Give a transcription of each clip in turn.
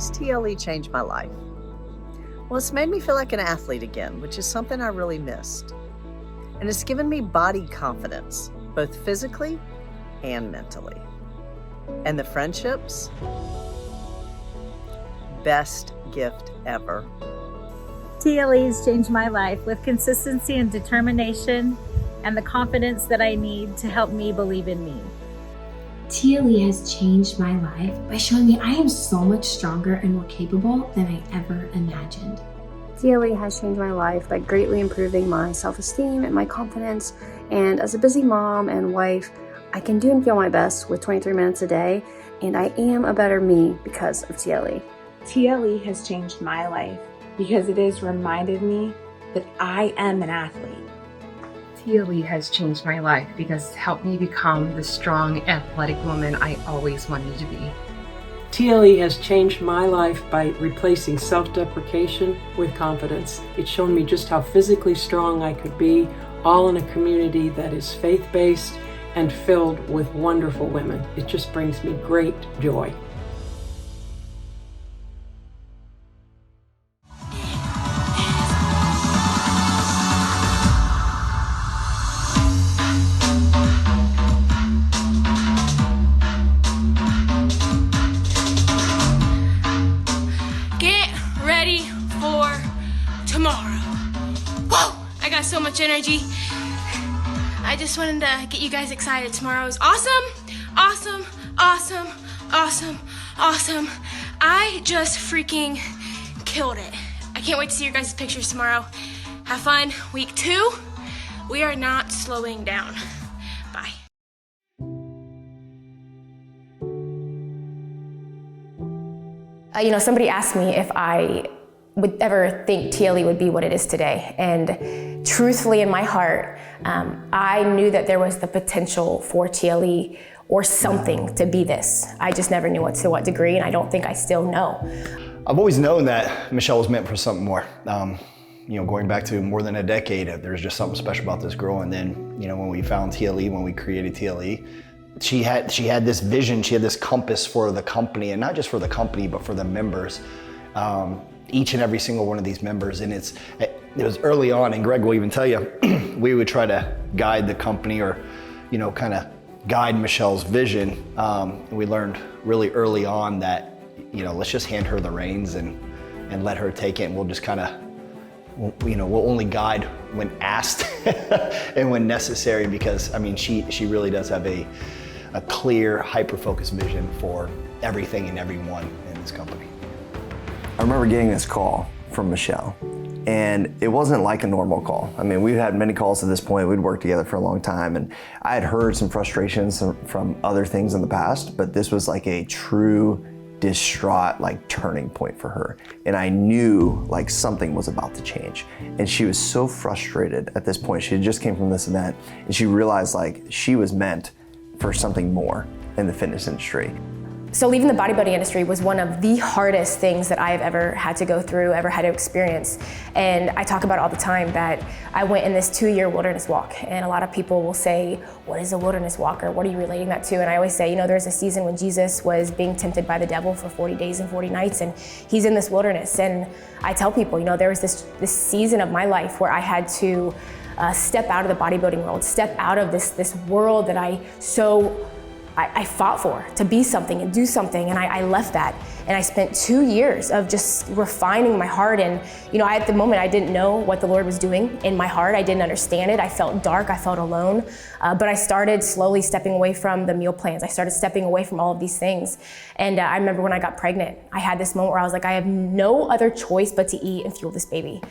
has TLE changed my life? Well, it's made me feel like an athlete again, which is something I really missed. And it's given me body confidence, both physically and mentally. And the friendships? Best gift ever. TLE has changed my life with consistency and determination and the confidence that I need to help me believe in me. TLE has changed my life by showing me I am so much stronger and more capable than I ever imagined. TLE has changed my life by greatly improving my self-esteem and my confidence. And as a busy mom and wife, I can do and feel my best with 23 minutes a day, and I am a better me because of TLE. TLE has changed my life because it has reminded me that I am an athlete. TLE has changed my life because it's helped me become the strong, athletic woman I always wanted to be. TLE has changed my life by replacing self-deprecation with confidence. It's shown me just how physically strong I could be, all in a community that is faith-based and filled with wonderful women. It just brings me great joy. Ready for tomorrow. Whoa! I got so much energy. I just wanted to get you guys excited. Tomorrow is awesome, awesome, awesome, awesome, awesome. I just freaking killed it. I can't wait to see your guys' pictures tomorrow. Have fun. Week 2, we are not slowing down. Bye. Somebody asked me if I would ever think TLE would be what it is today. And truthfully, in my heart, I knew that there was the potential for TLE or something to be this. I just never knew to what degree, and I don't think I still know. I've always known that Michelle was meant for something more. Going back to more than a decade, there's just something special about this girl. And then, when we found TLE, when we created TLE, she had this vision, she had this compass for the company, and not just for the company, but for the members. Each and every single one of these members, and it was early on, and Greg will even tell you, we would try to guide the company or, kind of guide Michelle's vision. We learned really early on that, let's just hand her the reins and let her take it, and we'll just kind of, we'll only guide when asked and when necessary, because she really does have a clear, hyper-focused vision for everything and everyone in this company. I remember getting this call from Michelle, and it wasn't like a normal call. We've had many calls at this point. We'd worked together for a long time, and I had heard some frustrations from other things in the past, but this was like a true distraught, turning point for her. And I knew something was about to change. And she was so frustrated at this point. She just came from this event, and she realized she was meant for something more in the fitness industry. So leaving the bodybuilding industry was one of the hardest things that I have ever had to go through, ever had to experience. And I talk about all the time that I went in this 2-year wilderness walk. And a lot of people will say, what is a wilderness walk, or what are you relating that to? And I always say, there's a season when Jesus was being tempted by the devil for 40 days and 40 nights, and he's in this wilderness. And I tell people, there was this season of my life where I had to step out of the bodybuilding world, step out of this world that I fought for, to be something and do something, and I left that. And I spent 2 years of just refining my heart. And at the moment, I didn't know what the Lord was doing in my heart. I didn't understand it. I felt dark, I felt alone. But I started slowly stepping away from the meal plans. I started stepping away from all of these things. And I remember when I got pregnant, I had this moment where I was like, I have no other choice but to eat and fuel this baby.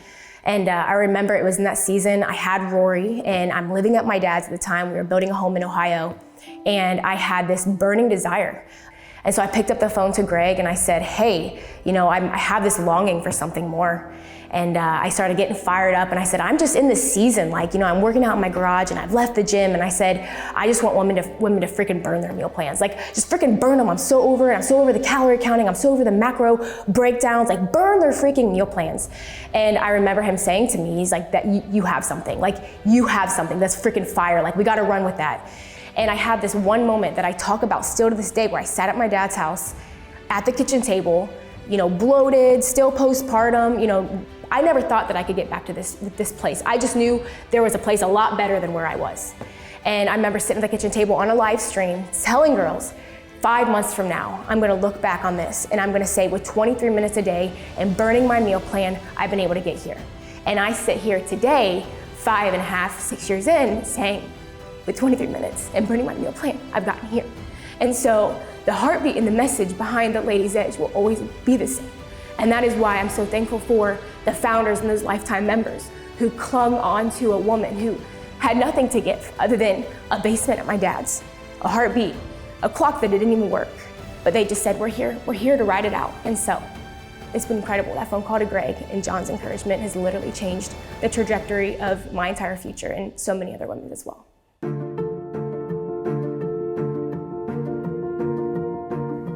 And I remember it was in that season, I had Rory, and I'm living at my dad's at the time. We were building a home in Ohio, and I had this burning desire. And so I picked up the phone to Greg and I said, hey, I have this longing for something more. And I started getting fired up, and I said, I'm just in this season, I'm working out in my garage and I've left the gym, and I said, I just want women to freaking burn their meal plans. Just freaking burn them. I'm so over it. I'm so over the calorie counting. I'm so over the macro breakdowns. Burn their freaking meal plans. And I remember him saying to me, he's like, that you have something. You have something that's freaking fire. We got to run with that. And I had this one moment that I talk about still to this day, where I sat at my dad's house at the kitchen table, bloated, still postpartum, I never thought that I could get back to this place. I just knew there was a place a lot better than where I was. And I remember sitting at the kitchen table on a live stream telling girls, 5 months from now, I'm gonna look back on this and I'm gonna say with 23 minutes a day and burning my meal plan, I've been able to get here. And I sit here today, 5.5, 6 years in, saying, with 23 minutes and burning my meal plan, I've gotten here. And so the heartbeat and the message behind the Ladies Edge will always be the same. And that is why I'm so thankful for the founders and those lifetime members who clung on to a woman who had nothing to give other than a basement at my dad's, a heartbeat, a clock that didn't even work. But they just said, we're here to ride it out. And so it's been incredible. That phone call to Greg and John's encouragement has literally changed the trajectory of my entire future and so many other women as well.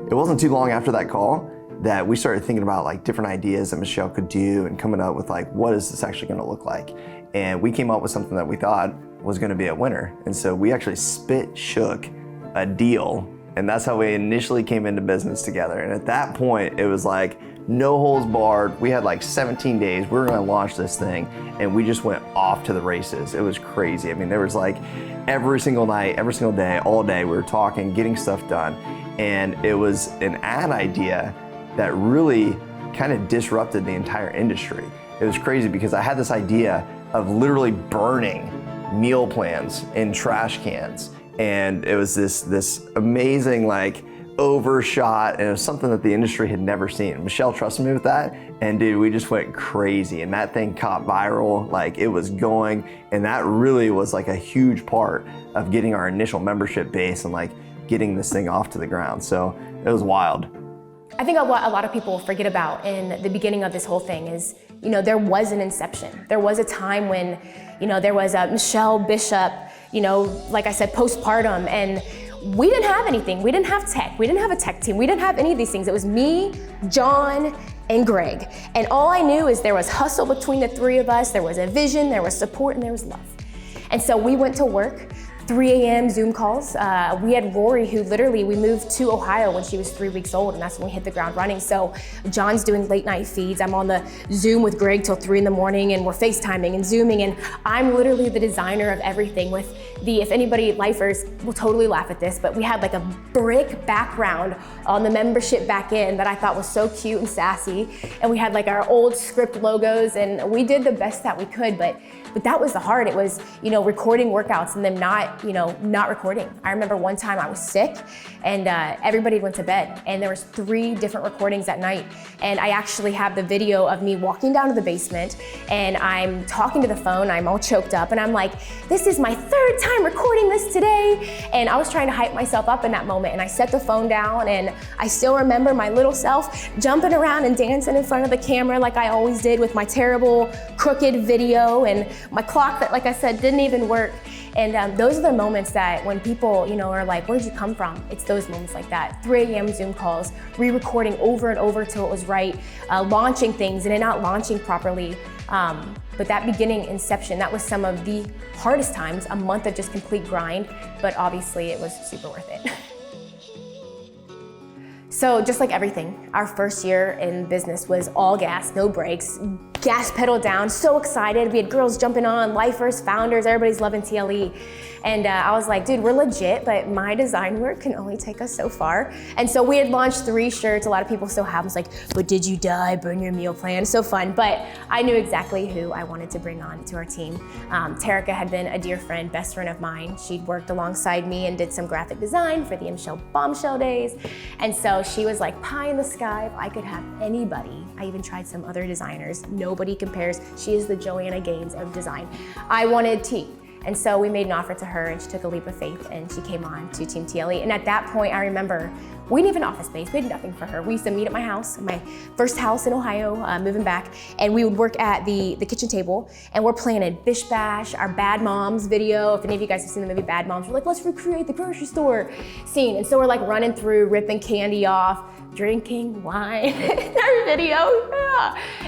It wasn't too long after that call that we started thinking about like different ideas that Michelle could do and coming up with like, what is this actually gonna look like? And we came up with something that we thought was gonna be a winner. And so we actually shook a deal. And that's how we initially came into business together. And at that point, it was like, no holds barred. We had like 17 days. We were gonna launch this thing and we just went off to the races. It was crazy. I mean, there was like every single night, every single day, all day, we were talking, getting stuff done. And it was an ad idea that really kind of disrupted the entire industry. It was crazy because I had this idea of literally burning meal plans in trash cans. And it was this amazing like overshot, and it was something that the industry had never seen. Michelle trusted me with that, and dude, we just went crazy, and that thing caught viral, like it was going, and that really was like a huge part of getting our initial membership base and like getting this thing off to the ground. So it was wild. I think what a lot of people forget about in the beginning of this whole thing is, there was an inception. There was a time when, there was a Michelle Bishop, like I said, postpartum, and we didn't have anything. We didn't have tech. We didn't have a tech team. We didn't have any of these things. It was me, John, and Greg. And all I knew is there was hustle between the three of us. There was a vision, there was support, and there was love. And so we went to work. 3 a.m. Zoom calls. We had Rory, who literally, we moved to Ohio when she was 3 weeks old, and that's when we hit the ground running. So John's doing late night feeds. I'm on the Zoom with Greg till 3 in the morning, and we're FaceTiming and Zooming, and I'm literally the designer of everything with if anybody, lifers, will totally laugh at this, but we had like a brick background on the membership back end that I thought was so cute and sassy, and we had like our old script logos, and we did the best that we could, but that was the hard. It was, recording workouts and then not recording. I remember one time I was sick and everybody went to bed, and there was 3 different recordings at night. And I actually have the video of me walking down to the basement and I'm talking to the phone. I'm all choked up and I'm like, this is my 3rd time recording this today. And I was trying to hype myself up in that moment, and I set the phone down, and I still remember my little self jumping around and dancing in front of the camera like I always did with my terrible crooked video and my clock that, like I said, didn't even work. And those are the moments that when people, are like, where'd you come from? It's those moments like that. 3 a.m. Zoom calls, re-recording over and over till it was right, launching things and then not launching properly. But that beginning inception, that was some of the hardest times, a month of just complete grind, but obviously it was super worth it. So just like everything, our first year in business was all gas, no brakes, gas pedal down, so excited. We had girls jumping on, lifers, founders, everybody's loving TLE. And I was like, dude, we're legit, but my design work can only take us so far. And so we had launched 3 shirts. A lot of people still have them. It's like, but did you die? Burn your meal plan. So fun. But I knew exactly who I wanted to bring on to our team. Terica had been a dear friend, best friend of mine. She'd worked alongside me and did some graphic design for the Michelle Bombshell days. And so she was like pie in the sky. If I could have anybody, I even tried some other designers. Nobody compares. She is the Joanna Gaines of design. I wanted T. And so we made an offer to her, and she took a leap of faith, and she came on to Team TLE. And at that point, I remember we didn't even have office space. We had nothing for her. We used to meet at my house, my first house in Ohio, moving back, and we would work at the kitchen table, and we're playing a Bish Bash, our Bad Moms video. If any of you guys have seen the movie Bad Moms, we're like, let's recreate the grocery store scene. And so we're like running through, ripping candy off, drinking wine in our video,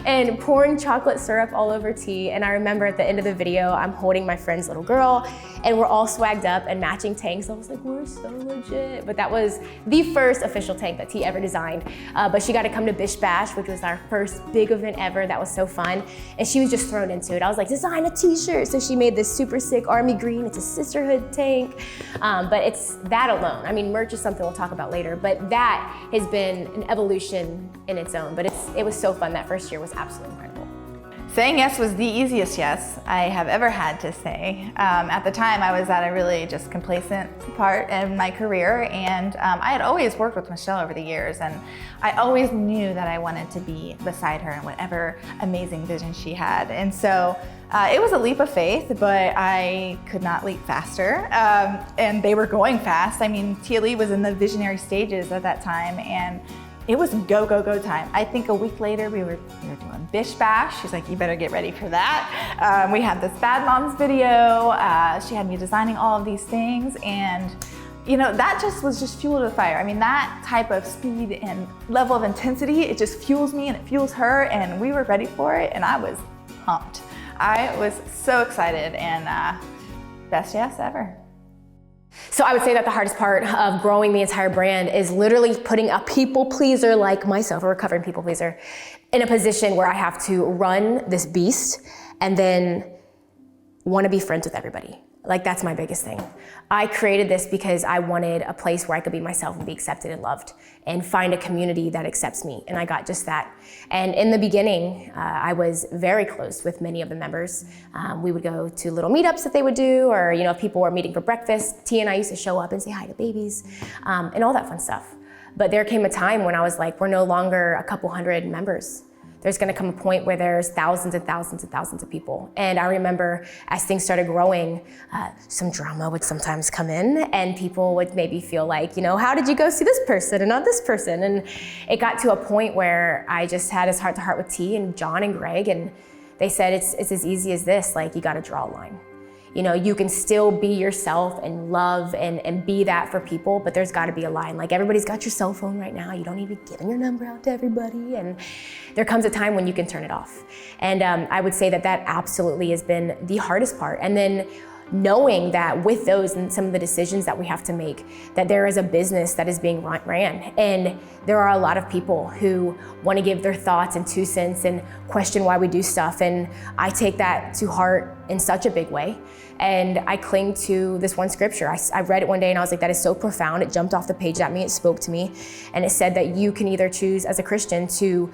and pouring chocolate syrup all over tea. And I remember at the end of the video, I'm holding my friend's little girl, and we're all swagged up and matching tanks. I was like, we're so legit. But that was the first official tank that T ever designed. But she got to come to Bish Bash, which was our first big event ever. That was so fun. And she was just thrown into it. I was like, design a t-shirt. So she made this super sick army green. It's a sisterhood tank. But it's that alone. I mean, merch is something we'll talk about later, but that has been an evolution in its own. But it was so fun. That first year was absolutely incredible. Saying yes was the easiest yes I have ever had to say. At the time, I was at a really just complacent part in my career, and I had always worked with Michelle over the years, and I always knew that I wanted to be beside her in whatever amazing vision she had. And so it was a leap of faith, but I could not leap faster, and they were going fast. I mean, TLE was in the visionary stages at that time, and it was go, go, go time. I think a week later we were doing Bish Bash. She's like, you better get ready for that. We had this Bad Moms video. She had me designing all of these things, and that was just fuel to the fire. I mean, that type of speed and level of intensity, it just fuels me and it fuels her, and we were ready for it, and I was pumped. I was so excited, and best yes ever. So I would say that the hardest part of growing the entire brand is literally putting a people pleaser like myself, a recovering people pleaser, in a position where I have to run this beast and then want to be friends with everybody. Like, that's my biggest thing. I created this because I wanted a place where I could be myself and be accepted and loved and find a community that accepts me. And I got just that. And in the beginning, I was very close with many of the members. We would go to little meetups that they would do, or if people were meeting for breakfast, T and I used to show up and say hi to babies, and all that fun stuff. But there came a time when I was like, we're no longer a couple hundred members. There's gonna come a point where there's thousands and thousands and thousands of people. And I remember as things started growing, some drama would sometimes come in, and people would maybe feel like, how did you go see this person and not this person? And it got to a point where I just had this heart-to-heart with T and John and Greg, and they said, it's as easy as this, like, you gotta draw a line. You can still be yourself and love and be that for people, but there's gotta be a line. Like, everybody's got your cell phone right now. You don't need to be giving your number out to everybody. And there comes a time when you can turn it off. And I would say that absolutely has been the hardest part. And then knowing that with those and some of the decisions that we have to make, that there is a business that is being ran. And there are a lot of people who want to give their thoughts and 2 cents and question why we do stuff. And I take that to heart in such a big way. And I cling to this one scripture. I read it one day and I was like, that is so profound. It jumped off the page at me, it spoke to me. And it said that you can either choose as a Christian to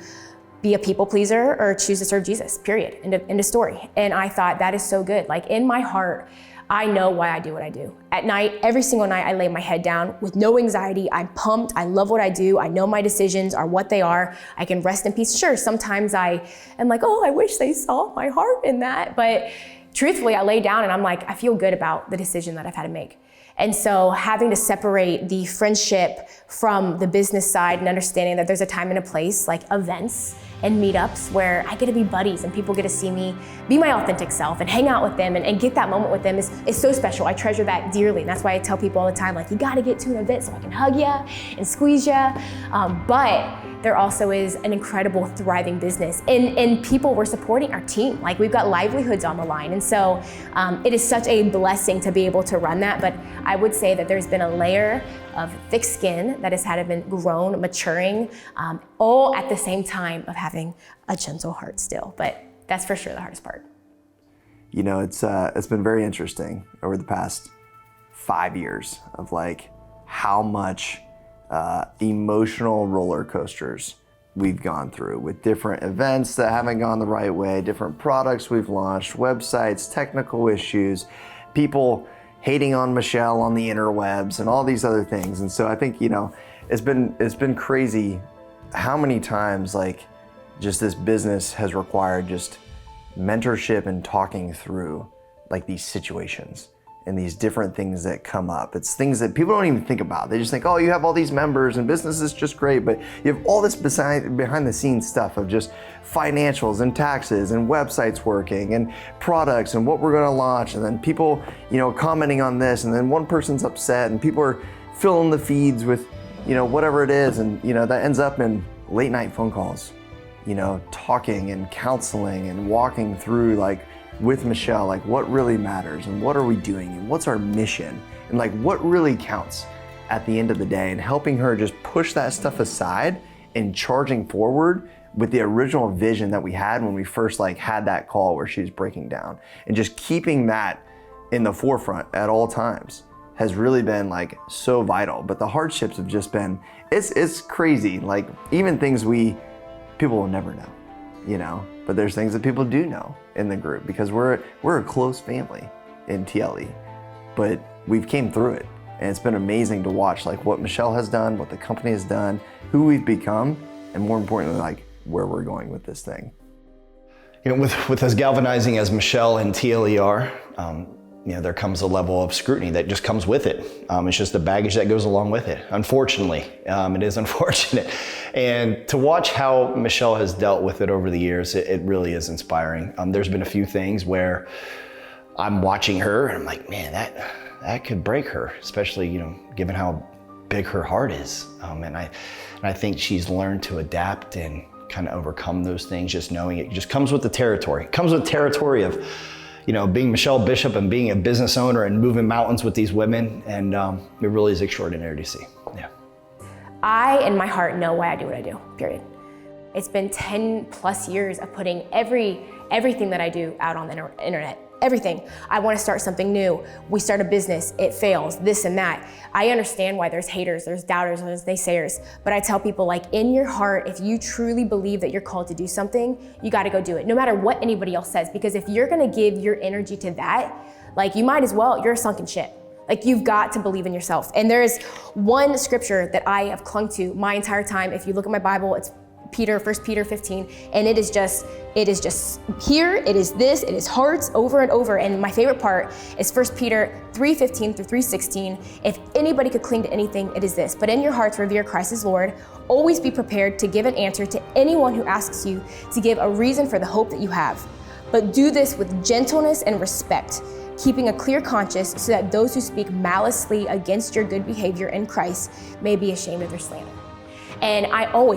be a people pleaser or choose to serve Jesus, period, end of story. And I thought, that is so good. Like, in my heart, I know why I do what I do. At night, every single night, I lay my head down with no anxiety. I'm pumped. I love what I do. I know my decisions are what they are. I can rest in peace. Sure, sometimes I am like, oh, I wish they saw my heart in that. But truthfully, I lay down and I'm like, I feel good about the decision that I've had to make. And so having to separate the friendship from the business side and understanding that there's a time and a place, like events and meetups, where I get to be buddies and people get to see me be my authentic self and hang out with them and get that moment with them is so special. I treasure that dearly. And that's why I tell people all the time, like, you gotta get to an event so I can hug you and squeeze you. But there also is an incredible thriving business and people were supporting our team. Like, we've got livelihoods on the line. And so it is such a blessing to be able to run that. But I would say that there's been a layer of thick skin that has had to been grown, maturing, all at the same time of having a gentle heart still. But that's for sure the hardest part. It's been very interesting over the past 5 years of like how much emotional roller coasters we've gone through with different events that haven't gone the right way, different products we've launched, websites, technical issues, people hating on Michelle on the interwebs and all these other things. And so I think, it's been crazy how many times like just this business has required just mentorship and talking through like these situations and these different things that come up. It's things that people don't even think about. They just think, oh, you have all these members and business is just great, but you have all this behind the scenes stuff of just financials and taxes and websites working and products and what we're gonna launch, and then people, commenting on this, and then one person's upset and people are filling the feeds with, whatever it is, and that ends up in late night phone calls, talking and counseling and walking through like with Michelle, like what really matters and what are we doing and what's our mission and like what really counts at the end of the day, and helping her just push that stuff aside and charging forward with the original vision that we had when we first like had that call where she was breaking down, and just keeping that in the forefront at all times has really been like so vital. But the hardships have just been, it's crazy. Like even things people will never know, you know, but there's things that people do know in the group because we're a close family in TLE, but we've came through it. And it's been amazing to watch like what Michelle has done, what the company has done, who we've become, and more importantly, like where we're going with this thing. You know, with as galvanizing as Michelle and TLE are, you know, there comes a level of scrutiny that just comes with it. It's just the baggage that goes along with it. Unfortunately, it is unfortunate. And to watch how Michelle has dealt with it over the years, it really is inspiring. There's been a few things where I'm watching her and I'm like, man, that could break her, especially, you know, given how big her heart is. And I think she's learned to adapt and kind of overcome those things, just knowing it just comes with the territory. It comes with territory of, you know, being Michelle Bishop and being a business owner and moving mountains with these women. And it really is extraordinary to see, yeah. I, in my heart, know why I do what I do, period. It's been 10 plus years of putting everything that I do out on the internet. Everything. I want to start something new. We start a business, it fails, this and that. I understand why there's haters, there's doubters, there's naysayers, but I tell people, like, in your heart, if you truly believe that you're called to do something, you got to go do it, no matter what anybody else says, because if you're going to give your energy to that, like, you might as well, you're a sunken ship. Like, you've got to believe in yourself. And there is one scripture that I have clung to my entire time. If you look at my Bible, it's 1 Peter 15, and it is just here, it is this, it is hearts over and over. And my favorite part is 1 Peter 3:15 through 3:16. If anybody could cling to anything, it is this: but in your hearts revere Christ as Lord. Always be prepared to give an answer to anyone who asks you to give a reason for the hope that you have. But do this with gentleness and respect, keeping a clear conscience, so that those who speak maliciously against your good behavior in Christ may be ashamed of their slander. And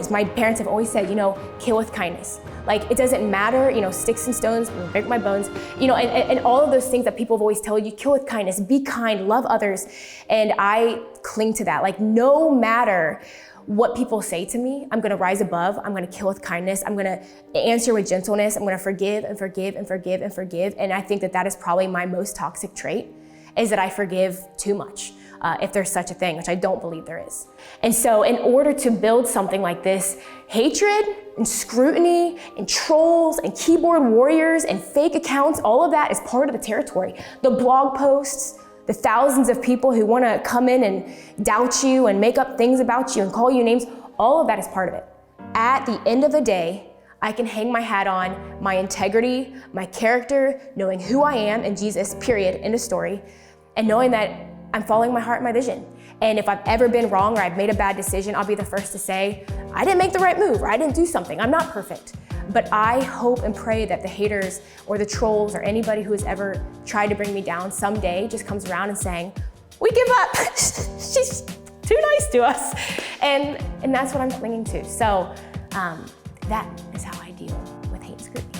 my parents have always said, you know, kill with kindness. Like, it doesn't matter, you know, sticks and stones will break my bones, you know, and all of those things that people have always told you, kill with kindness, be kind, love others. And I cling to that. Like, no matter what people say to me, I'm gonna rise above, I'm gonna kill with kindness, I'm gonna answer with gentleness, I'm gonna forgive and forgive and forgive and forgive. And I think that is probably my most toxic trait, is that I forgive too much. If there's such a thing, which I don't believe there is. And so in order to build something like this, hatred and scrutiny and trolls and keyboard warriors and fake accounts, all of that is part of the territory. The blog posts, the thousands of people who want to come in and doubt you and make up things about you and call you names, all of that is part of it. At the end of the day, I can hang my hat on my integrity, my character, knowing who I am in Jesus, period, end of story, and knowing that I'm following my heart and my vision. And if I've ever been wrong or I've made a bad decision, I'll be the first to say, I didn't make the right move, or I didn't do something. I'm not perfect. But I hope and pray that the haters or the trolls or anybody who has ever tried to bring me down someday just comes around and saying, we give up. She's too nice to us. And that's what I'm clinging to. So that is how I deal with hate and scrutiny.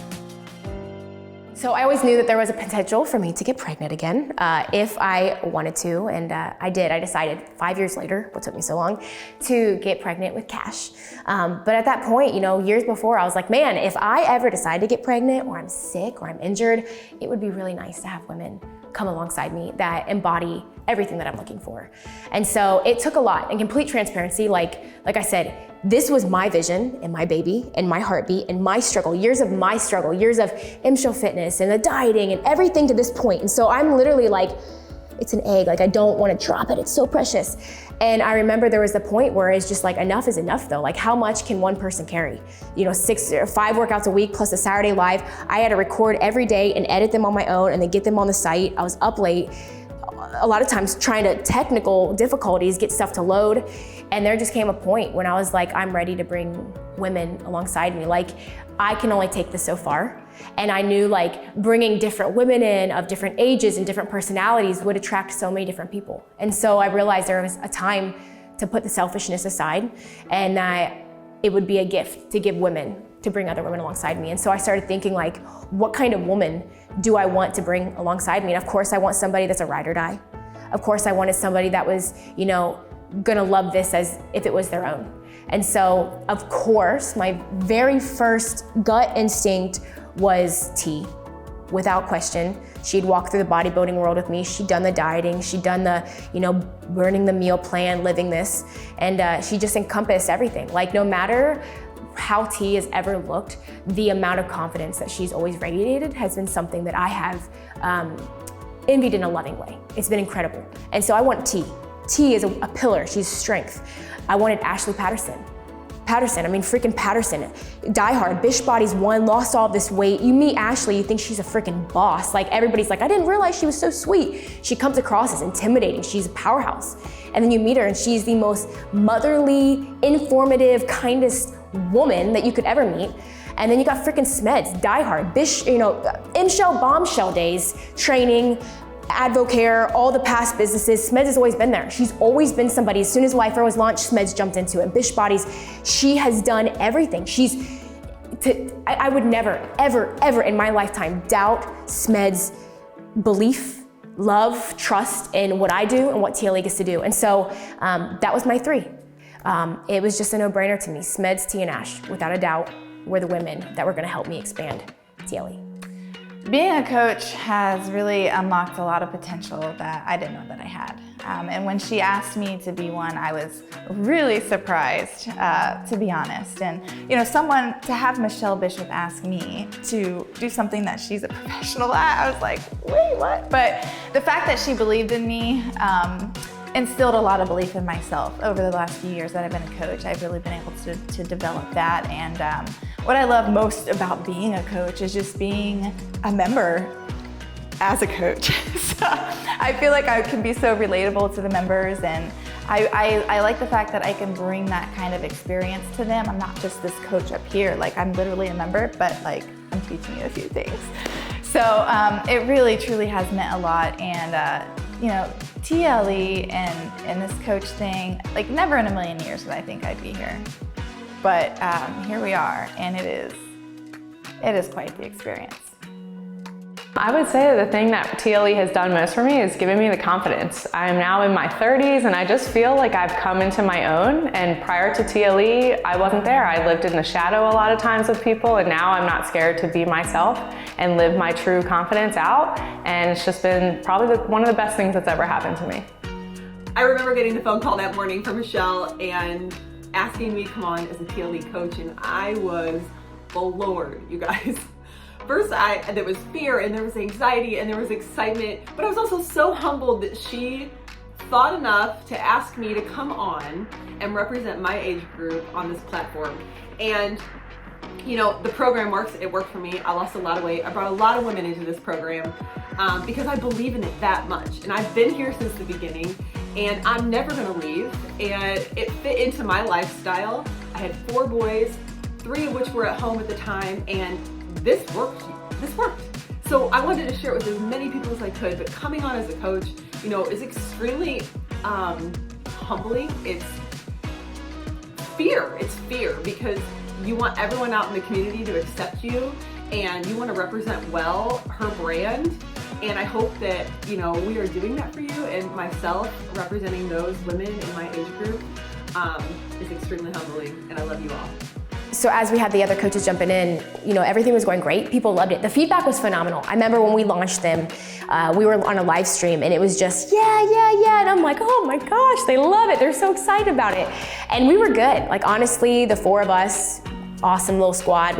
So I always knew that there was a potential for me to get pregnant again if I wanted to, and I did. I decided 5 years later, what took me so long, to get pregnant with Cash. But at that point, you know, years before, I was like, man, if I ever decide to get pregnant, or I'm sick, or I'm injured, it would be really nice to have women come alongside me that embody everything that I'm looking for. And so it took a lot. In complete transparency, like I said, this was my vision and my baby and my heartbeat and my struggle, years of my struggle, years of MSHO fitness and the dieting and everything to this point. And so I'm literally like, it's an egg, like I don't want to drop it, it's so precious. And I remember there was a point where it's just like, enough is enough though. Like, how much can one person carry? You know, 6 or 5 workouts a week plus a Saturday live. I had to record every day and edit them on my own and then get them on the site. I was up late, a lot of times trying to technical difficulties, get stuff to load. And there just came a point when I was like, I'm ready to bring women alongside me. Like, I can only take this so far. And I knew like bringing different women in of different ages and different personalities would attract so many different people. And so I realized there was a time to put the selfishness aside, and that it would be a gift to give women, to bring other women alongside me. And so I started thinking like, what kind of woman do I want to bring alongside me? And of course I want somebody that's a ride or die. Of course I wanted somebody that was, you know, gonna love this as if it was their own. And so, of course, my very first gut instinct was T. Without question, she'd walk through the bodybuilding world with me. She'd done the dieting, she'd done the, you know, burning the meal plan, living this, and she just encompassed everything. Like, no matter how T has ever looked, the amount of confidence that she's always radiated has been something that I have envied in a loving way. It's been incredible. And so I want T. T is a pillar, she's strength. I wanted Ashley Patterson. I mean, freaking Patterson. Die hard, Bish Bodies won, lost all this weight. You meet Ashley, you think she's a freaking boss. Like, everybody's like, I didn't realize she was so sweet. She comes across as intimidating, she's a powerhouse. And then you meet her and she's the most motherly, informative, kindest woman that you could ever meet. And then you got freaking Smeds, Die Hard, Bish, you know, M-Shell, Bombshell days, training, Advocare, all the past businesses. Smeds has always been there. She's always been somebody. As soon as Lifer was launched, Smeds jumped into it. Bish Bodies, she has done everything. I would never, ever, ever in my lifetime doubt Smeds' belief, love, trust in what I do and what TLE gets to do. And so that was my 3. It was just a no-brainer to me. Smeds, T, and Ash, without a doubt, were the women that were gonna help me expand TLE. Being a coach has really unlocked a lot of potential that I didn't know that I had. And when she asked me to be one, I was really surprised, to be honest. And you know, to have Michelle Bishop ask me to do something that she's a professional at, I was like, wait, what? But the fact that she believed in me instilled a lot of belief in myself over the last few years that I've been a coach. I've really been able to develop that. And what I love most about being a coach is just being a member as a coach. So I feel like I can be so relatable to the members, and I like the fact that I can bring that kind of experience to them. I'm not just this coach up here, like I'm literally a member, but like I'm teaching you a few things. So it really truly has meant a lot. And you know, TLE and this coach thing, like never in a million years did I think I'd be here. But here we are, and it is quite the experience. I would say that the thing that TLE has done most for me is giving me the confidence. I am now in my 30s and I just feel like I've come into my own, and prior to TLE, I wasn't there. I lived in the shadow a lot of times with people, and now I'm not scared to be myself and live my true confidence out, and it's just been probably one of the best things that's ever happened to me. I remember getting the phone call that morning from Michelle and asking me to come on as a TLE coach, and I was floored, you guys. First, there was fear, and there was anxiety, and there was excitement, but I was also so humbled that she thought enough to ask me to come on and represent my age group on this platform. And you know, the program works, it worked for me. I lost a lot of weight. I brought a lot of women into this program because I believe in it that much. And I've been here since the beginning, and I'm never gonna leave. And it fit into my lifestyle. I had 4 boys, 3 of which were at home at the time, and this worked. So I wanted to share it with as many people as I could, but coming on as a coach, you know, is extremely humbling. It's fear because you want everyone out in the community to accept you, and you want to represent well her brand. And I hope that, you know, we are doing that for you, and myself representing those women in my age group is extremely humbling, and I love you all. So as we had the other coaches jumping in, you know, everything was going great. People loved it. The feedback was phenomenal. I remember when we launched them, we were on a live stream, and it was just, yeah. And I'm like, oh my gosh, they love it. They're so excited about it. And we were good. Like, honestly, the 4 of us, awesome little squad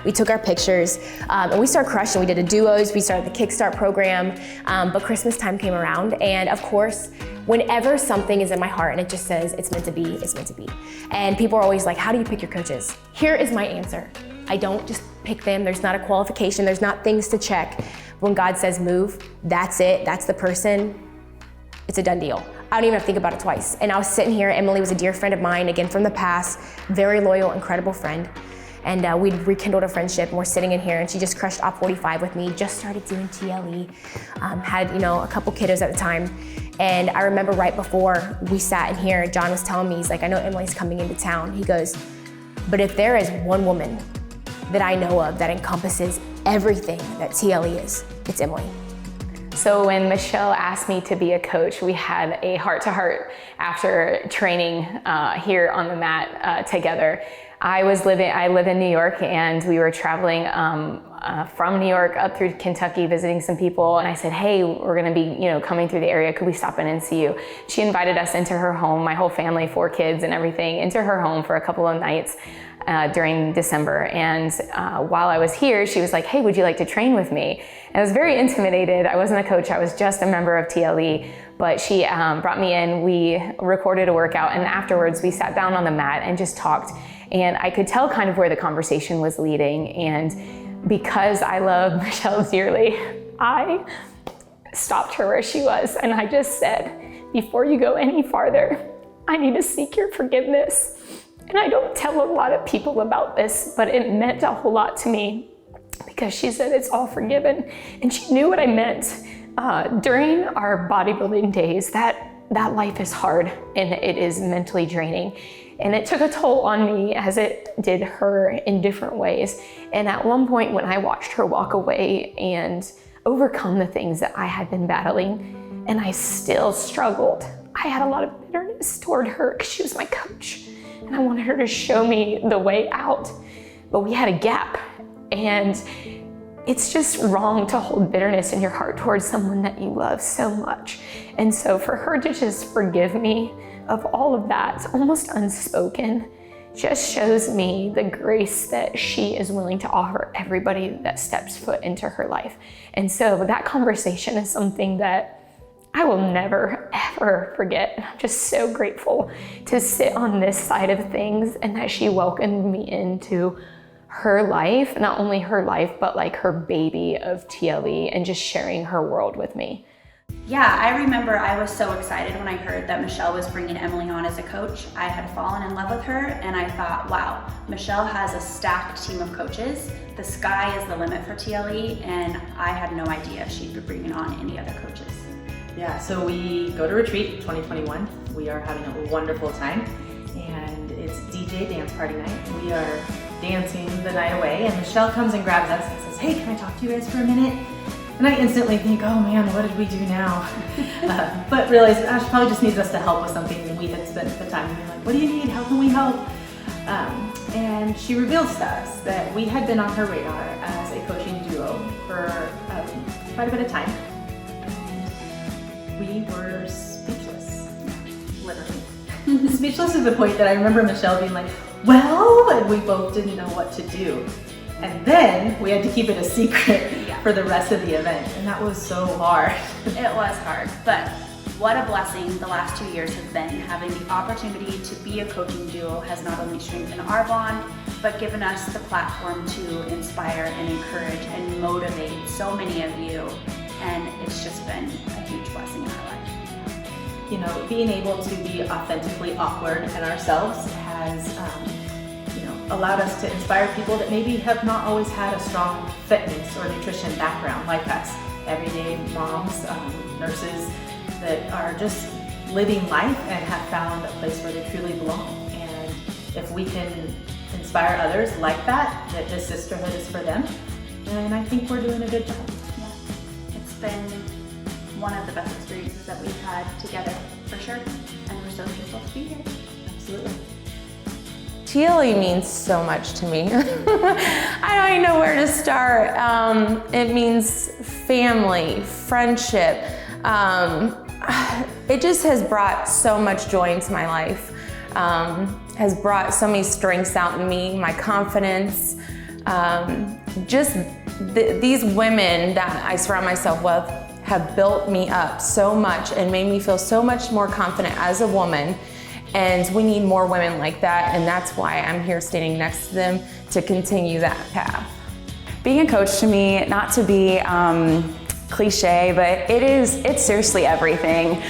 we took our pictures, and we started crushing. We did a duos, we started the Kickstart program, but Christmas time came around, and of course, whenever something is in my heart and it just says it's meant to be, it's meant to be. And people are always like, how do you pick your coaches? Here is my answer. I don't just pick them. There's not a qualification. There's not things to check. When God says move, that's it. That's the person. It's a done deal. I don't even have to think about it twice. And I was sitting here, Emily was a dear friend of mine, again from the past, very loyal, incredible friend. And we'd rekindled a friendship, and we're sitting in here, and she just crushed Op 45 with me, just started doing TLE, had, you know, a couple kiddos at the time. And I remember right before we sat in here, John was telling me, he's like, I know Emily's coming into town. He goes, But if there is one woman that I know of that encompasses everything that TLE is, it's Emily. So when Michelle asked me to be a coach, we had a heart-to-heart after training here on the mat together. I live in New York, and we were traveling from New York up through Kentucky visiting some people, and I said, hey, we're gonna be coming through the area, could we stop in and see you? She invited us into her home, my whole family, 4 kids and everything, into her home for a couple of nights during December. And while I was here, she was like, hey, would you like to train with me? And I was very intimidated. I wasn't a coach, I was just a member of TLE, but she brought me in, we recorded a workout, and afterwards we sat down on the mat and just talked. And I could tell kind of where the conversation was leading. And because I love Michelle dearly, I stopped her where she was. And I just said, before you go any farther, I need to seek your forgiveness. And I don't tell a lot of people about this, but it meant a whole lot to me because she said it's all forgiven. And she knew what I meant. During our bodybuilding days, that life is hard and it is mentally draining. And it took a toll on me as it did her in different ways. And at one point when I watched her walk away and overcome the things that I had been battling, and I still struggled, I had a lot of bitterness toward her because she was my coach. And I wanted her to show me the way out, but we had a gap. And it's just wrong to hold bitterness in your heart towards someone that you love so much. And so for her to just forgive me of all of that, almost unspoken, just shows me the grace that she is willing to offer everybody that steps foot into her life. And so that conversation is something that I will never, ever forget. And I'm just so grateful to sit on this side of things and that she welcomed me into her life, not only her life, but like her baby of TLE, and just sharing her world with me. Yeah, I remember I was so excited when I heard that Michelle was bringing Emily on as a coach. I had fallen in love with her, and I thought, wow, Michelle has a stacked team of coaches. The sky is the limit for TLE, and I had no idea she'd be bringing on any other coaches. Yeah, so we go to retreat 2021. We are having a wonderful time, and it's DJ dance party night. We are dancing the night away, and Michelle comes and grabs us and says, hey, can I talk to you guys for a minute? And I instantly think, oh man, what did we do now? But realize she probably just needs us to help with something, and we had spent the time being like, what do you need? How can we help? And she reveals to us that we had been on her radar as a coaching duo for quite a bit of time. We were speechless, literally. Speechless to the point that I remember Michelle being like, well, and we both didn't know what to do. And then we had to keep it a secret for the rest of the event, and that was so hard. It was hard, but what a blessing the last 2 years have been. Having the opportunity to be a coaching duo has not only strengthened our bond, but given us the platform to inspire and encourage and motivate so many of you, and it's just been a huge blessing in our life. You know, being able to be authentically awkward and ourselves has allowed us to inspire people that maybe have not always had a strong fitness or nutrition background like us. Everyday moms, nurses that are just living life and have found a place where they truly belong. And if we can inspire others like that this sisterhood is for them, then I think we're doing a good job. Yeah, it's been one of the best experiences that we've had together, for sure. And we're so grateful to be here. Absolutely. TLE means so much to me. I don't even know where to start. It means family, friendship. It just has brought so much joy into my life. Has brought so many strengths out in me, my confidence. These women that I surround myself with have built me up so much and made me feel so much more confident as a woman. And we need more women like that, and that's why I'm here standing next to them to continue that path. Being a coach to me, not to be cliche, but it's seriously everything.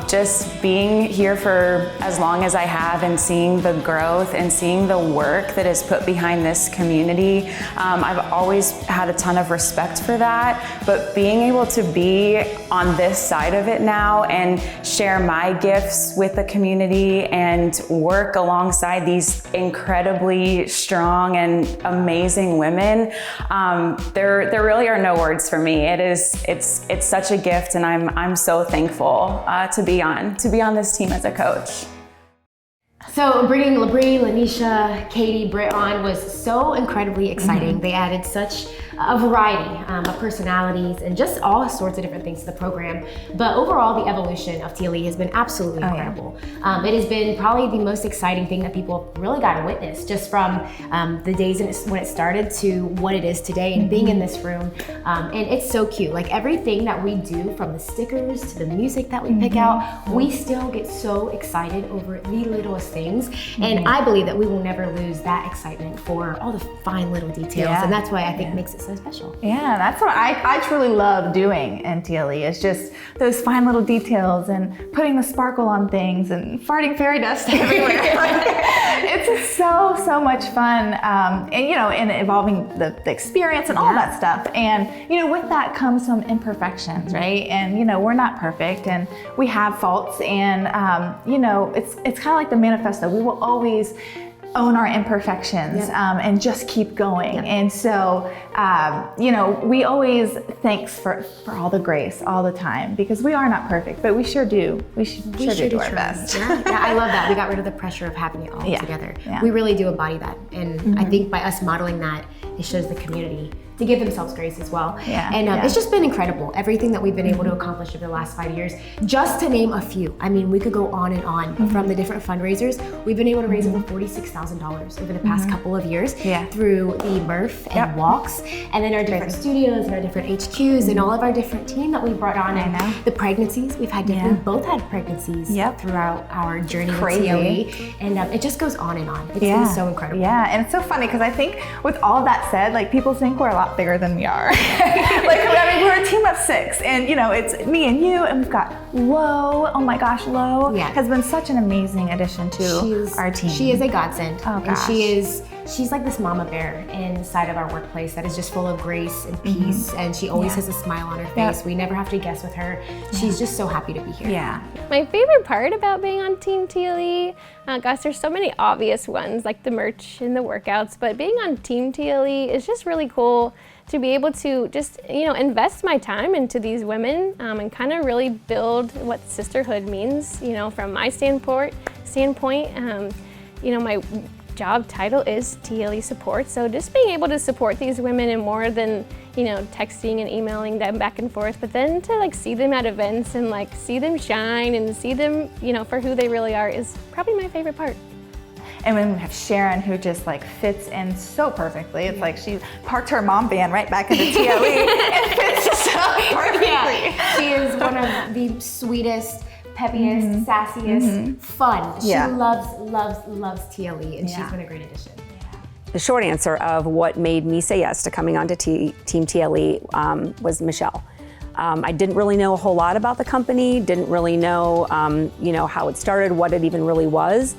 Just being here for as long as I have and seeing the growth and seeing the work that is put behind this community, I've always had a ton of respect for that, but being able to be on this side of it now and share my gifts with the community and work alongside these incredibly strong and amazing women, there really are no words for me. It's such a gift, and I'm so thankful to be on this team as a coach. So bringing Labrie, Lanisha, Katie, Britt on was so incredibly exciting. They added such a variety of personalities and just all sorts of different things to the program. But overall, the evolution of TLE has been absolutely incredible. It has been probably the most exciting thing that people really got to witness, just from the days when it started to what it is today, and being in this room. And it's so cute. Like everything that we do, from the stickers to the music that we pick out, we still get so excited over the littlest things. And I believe that we will never lose that excitement for all the fine little details. And that's why I think makes it so special. Yeah, that's what I truly love doing in TLE. It's just those fine little details and putting the sparkle on things and farting fairy dust everywhere. It's just so much fun. And you know, and evolving the experience and all that stuff. And you know, with that comes some imperfections, right? And you know, we're not perfect and we have faults, and you know, it's kind of like the manifesto. We will always own our imperfections and just keep going. And so, you know, we always thanks for all the grace all the time, because we are not perfect, but we sure do. We sure do our best. Yeah, I love that. We got rid of the pressure of having it all together. We really do embody that. And I think by us modeling that, it shows the community to give themselves grace as well. And it's just been incredible, everything that we've been able to accomplish over the last 5 years. Just to name a few, I mean, we could go on and on. From the different fundraisers, we've been able to raise over $46,000 over the past couple of years through the Murph and walks, and then our different studios and our different HQs and all of our different team that we brought on, and the pregnancies. We've had we both had pregnancies throughout our journey with TLE, and it just goes on and on. It's been so incredible. Yeah, and it's so funny because I think with all of that said, like people think we're a lot bigger than we are. Like, I mean, we're a team of 6, and you know, it's me and you, and we've got Lo. Oh my gosh, Lo has been such an amazing addition to our team. She is a godsend. Oh gosh. And she's like this mama bear inside of our workplace that is just full of grace and peace, and she always has a smile on her face. We never have to guess with her. She's just so happy to be here. My favorite part about being on Team TLE, gosh, there's so many obvious ones like the merch and the workouts, but being on Team TLE is just really cool to be able to just, you know, invest my time into these women and kind of really build what sisterhood means, you know, from my standpoint. You know, my job title is TLE support, so just being able to support these women in more than, you know, texting and emailing them back and forth, but then to like see them at events and like see them shine and see them, you know, for who they really are is probably my favorite part. And then we have Sharon, who just like fits in so perfectly. It's like she parked her mom van right back into TLE and fits so perfectly. She is one of the sweetest, peppiest, sassiest, fun. She loves TLE, and she's been a great addition. The short answer of what made me say yes to coming onto Team TLE was Michelle. I didn't really know a whole lot about the company, didn't really know, you know, how it started, what it even really was.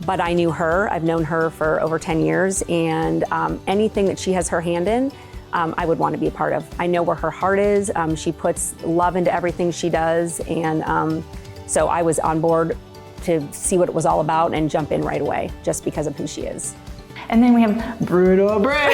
But I knew her. I've known her for over 10 years, and anything that she has her hand in, I would want to be a part of. I know where her heart is. She puts love into everything she does, and so I was on board to see what it was all about and jump in right away, just because of who she is. And then we have Brutal Britt.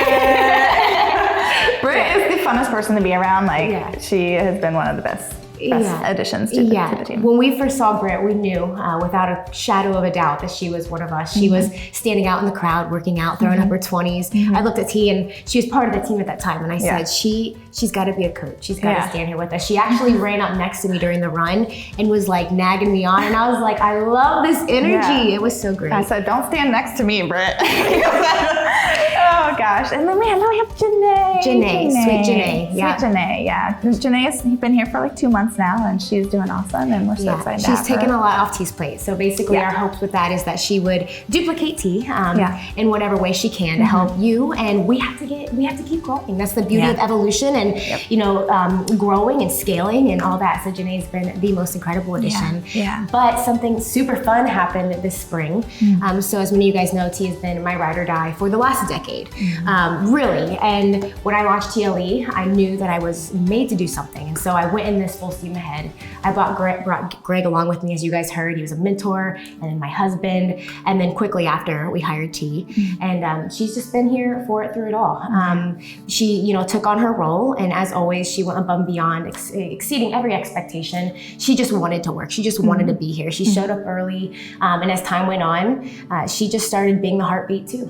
Britt is the funnest person to be around. Like, she has been one of the best additions to the team. When we first saw Britt, we knew without a shadow of a doubt that she was one of us. She was standing out in the crowd, working out, throwing up her 20s. I looked at T, and she was part of the team at that time, and I said, she's got to be a coach. She's got to stand here with us. She actually ran up next to me during the run and was like nagging me on, and I was like, I love this energy. It was so great. I said, don't stand next to me, Britt. Oh gosh, and then we have Janae. Sweet Janae. Yeah. Sweet Janae, yeah. Janae's been here for like 2 months now, and she's doing awesome, and we're so excited to have her. She's taken a lot off T's plate. So basically our hopes with that is that she would duplicate T in whatever way she can to help you, and we have to keep growing. That's the beauty of evolution and you know, growing and scaling and all that. So Janae's been the most incredible addition. But something super fun happened this spring. So as many of you guys know, T has been my ride or die for the last decade, really. And when I launched TLE, I knew that I was made to do something. And so I went in this full steam ahead. I brought Greg along with me, as you guys heard. He was a mentor, and then my husband. And then quickly after, we hired T. And she's just been here for it through it all. She, you know, took on her role. And as always, she went above and beyond, exceeding every expectation. She just wanted to work. She just wanted to be here. She showed up early. And as time went on, she just started being the heartbeat too.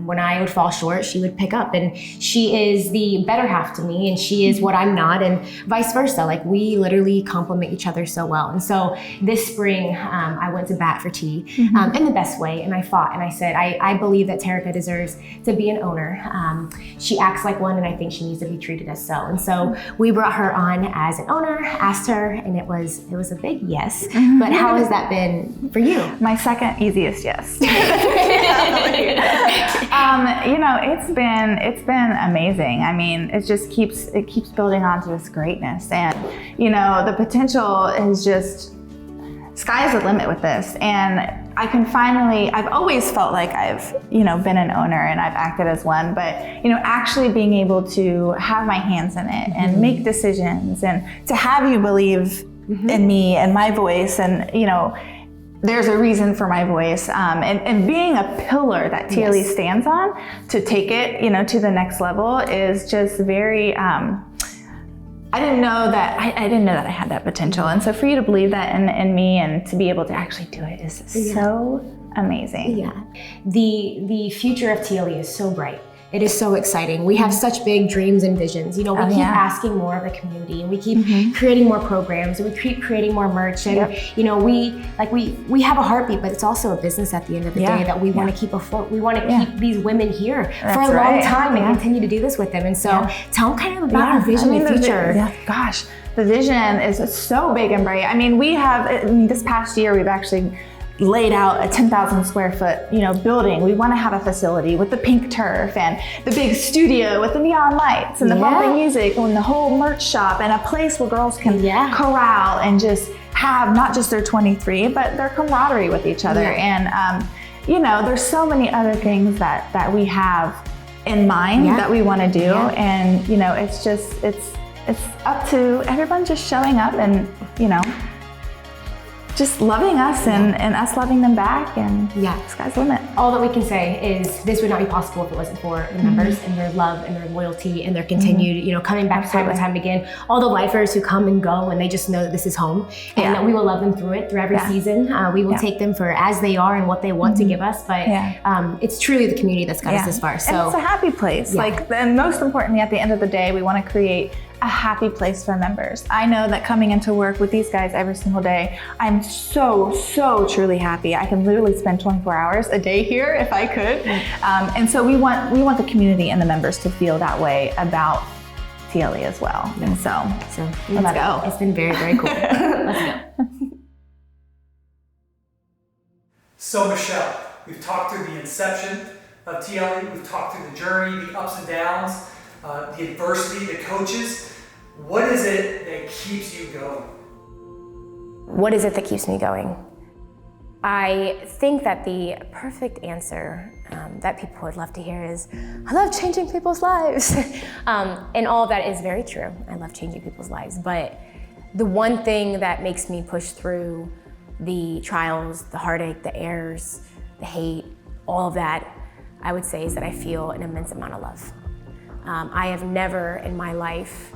When I would fall short, she would pick up, and she is the better half to me, and she is what I'm not, and vice versa. Like, we literally complement each other so well. And so this spring, I went to bat for T in the best way, and I fought, and I said, I believe that Terica deserves to be an owner. She acts like one, and I think she needs to be treated as so. And so we brought her on as an owner, asked her, and it was a big yes. But how has that been for you? My second easiest yes. You know, it's been amazing. I mean, it keeps building onto this greatness, and you know, the potential is just, sky's the limit with this. And I've always felt like I've, you know, been an owner and I've acted as one, but you know, actually being able to have my hands in it and make decisions, and to have you believe in me and my voice, and you know, there's a reason for my voice, and being a pillar that TLE stands on to take it, you know, to the next level is just very. I didn't know that I had that potential, and so for you to believe that in me and to be able to actually do it is so amazing. Yeah, the future of TLE is so bright. It is so exciting. We have such big dreams and visions. You know, we keep asking more of the community, and we keep creating more programs, and we keep creating more merch. And you know, we have a heartbeat, but it's also a business at the end of the day that we want to keep afloat. We want to keep these women here for a long time and continue to do this with them. And so tell them kind of about our vision and future. Gosh, the vision is so big and bright. I mean, this past year, we've actually laid out a 10,000 square foot, you know, building. We want to have a facility with the pink turf and the big studio with the neon lights and the bumping music and the whole merch shop, and a place where girls can corral and just have not just their 23, but their camaraderie with each other. And you know, there's so many other things that we have in mind that we want to do. And you know, it's up to everyone just showing up and, you know, just loving us and us loving them back, and sky's the limit. All that we can say is this would not be possible if it wasn't for the members and their love and their loyalty and their continued, you know, coming back time and time again. All the lifers who come and go, and they just know that this is home, and that we will love them through every season. We will take them for as they are and what they want to give us, but it's truly the community that's got us this far. So and it's a happy place. Like, and most importantly, at the end of the day, we want to create a happy place for members. I know that coming into work with these guys every single day, I'm so truly happy. I can literally spend 24 hours a day here if I could. And so we want the community and the members to feel that way about TLE as well. And so let's go. It's been very, very cool. Let's go. So Michelle, we've talked through the inception of TLE, we've talked through the journey, the ups and downs, the adversity, the coaches. What is it that keeps you going? What is it that keeps me going? I think that the perfect answer that people would love to hear is, I love changing people's lives. And all of that is very true. I love changing people's lives. But the one thing that makes me push through the trials, the heartache, the errors, the hate, all of that, I would say, is that I feel an immense amount of love. I have never in my life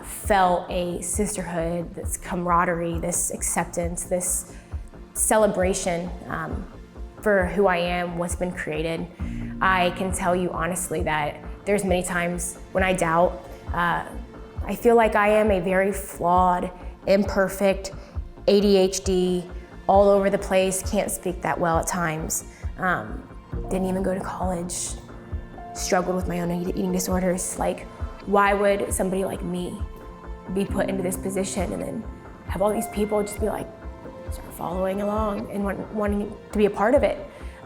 felt a sisterhood, this camaraderie, this acceptance, this celebration for who I am, what's been created. I can tell you honestly that there's many times when I doubt. I feel like I am a very flawed, imperfect, ADHD, all over the place, can't speak that well at times. Didn't even go to college. struggled with my own eating disorders. Like, why would somebody like me be put into this position and then have all these people just be like, start following along and wanting to be a part of it?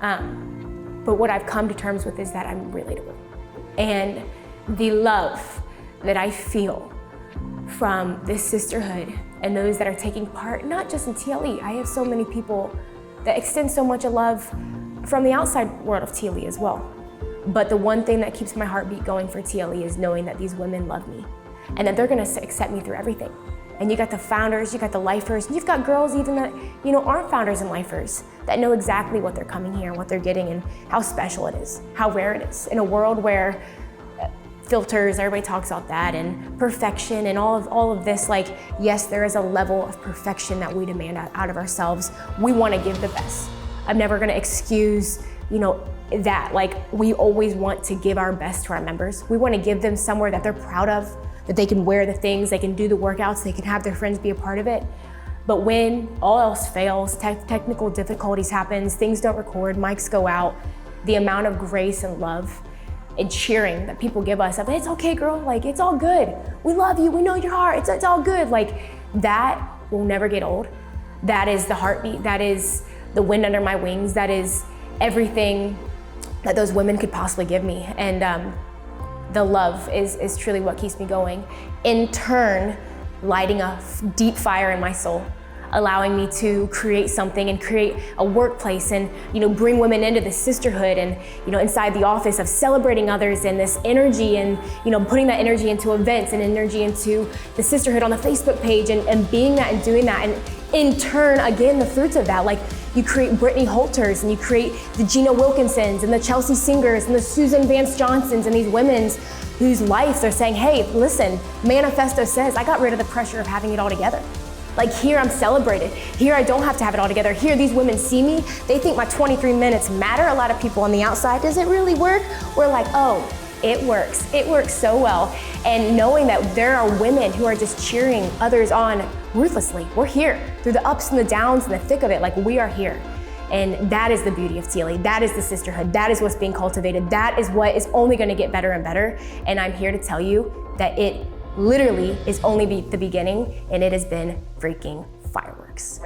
But what I've come to terms with is that I'm relatable. And the love that I feel from this sisterhood and those that are taking part, not just in TLE, I have so many people that extend so much of love from the outside world of TLE as well. But the one thing that keeps my heartbeat going for TLE is knowing that these women love me and that they're gonna accept me through everything. And you got the founders, you got the lifers, and you've got girls even that, aren't founders and lifers that know exactly what they're coming here and what they're getting and how special it is, how rare it is. In a world where filters, everybody talks about that, and perfection and all of this, like, yes, there is a level of perfection that we demand out of ourselves. We wanna give the best. I'm never gonna excuse, that. Like, we always want to give our best to our members. We wanna give them somewhere that they're proud of, that they can wear the things, they can do the workouts, they can have their friends be a part of it. But when all else fails, technical difficulties happens, things don't record, mics go out, the amount of grace and love and cheering that people give us of, it's okay, girl, like, it's all good. We love you, we know your heart, it's all good. Like, that will never get old. That is the heartbeat, that is the wind under my wings, that is everything that those women could possibly give me. And the love is truly what keeps me going. In turn, lighting a deep fire in my soul, allowing me to create something and create a workplace and bring women into this sisterhood and inside the office of celebrating others and this energy and putting that energy into events and energy into the sisterhood on the Facebook page and being that and doing that. And in turn, again, the fruits of that, like, you create Brittany Holters and you create the Gina Wilkinsons and the Chelsea Singers and the Susan Vance Johnsons and these women's whose life they're saying, hey, listen, Manifesto says I got rid of the pressure of having it all together. Like, here I'm celebrated. Here I don't have to have it all together. Here these women see me. They think my 23 minutes matter. A lot of people on the outside, does it really work? We're like, oh, it works. It works so well. And knowing that there are women who are just cheering others on ruthlessly. We're here through the ups and the downs and the thick of it. Like, we are here. And that is the beauty of TLE. That is the sisterhood. That is what's being cultivated. That is what is only going to get better and better. And I'm here to tell you that it literally is only the beginning, and it has been freaking fireworks.